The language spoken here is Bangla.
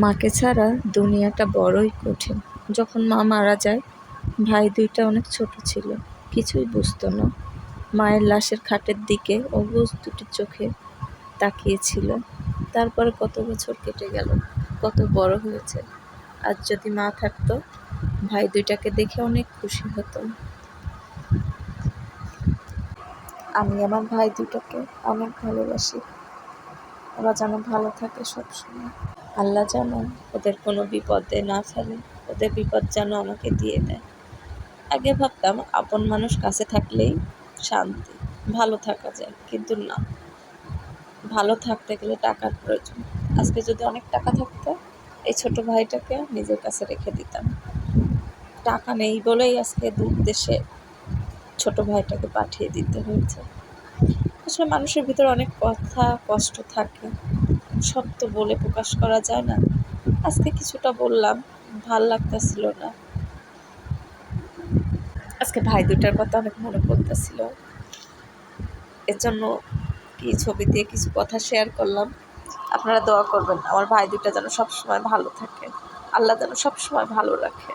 মাকে ছাড়া দুনিয়াটা বড়ই কঠিন। যখন মা মারা যায়, ভাই দুইটা অনেক ছোট ছিল, কিছুই বুঝতো না। মায়ের লাশের খাটের দিকে অবুঝ দুটি চোখে তাকিয়েছিল। তারপরে কত বছর কেটে গেল, কত বড় হয়েছে। আজ যদি মা থাকতো, ভাই দুইটাকে দেখে অনেক খুশি হতো। আমি আমার ভাই দুটোকে অনেক ভালোবাসি। ওরা যেন ভালো থাকে সবসময়। আল্লাহ যেন ওদের কোনো বিপদে না ফেলে, ওদের বিপদ যেন আমাকে দিয়ে দেয়। আগে ভাবতাম আপন মানুষ কাছে থাকলেই শান্তি, ভালো থাকা যায়, কিন্তু না, ভালো থাকতে গেলে টাকার প্রয়োজন। আজকে যদি অনেক টাকা থাকতো, এই ছোট ভাইটাকে নিজের কাছে রেখে দিতাম। টাকা নেই বলেই আজকে দূর দেশে ছোট ভাইটাকে পাঠিয়ে দিতে হয়েছে। আসলে মানুষের ভিতরে অনেক কথা কষ্ট থাকে, সব তো বলে প্রকাশ করা যায় না। আজকে কিছুটা বললাম, ভাল লাগতেছিল না। আজকে ভাই দুটার কথা অনেক মনে পড়তেছিল, এর জন্য কি ছবি দিয়ে কিছু কথা শেয়ার করলাম। আপনারা দোয়া করবেন আমার ভাই দুটা যেন সবসময় ভালো থাকে, আল্লাহ যেন সবসময় ভালো রাখে।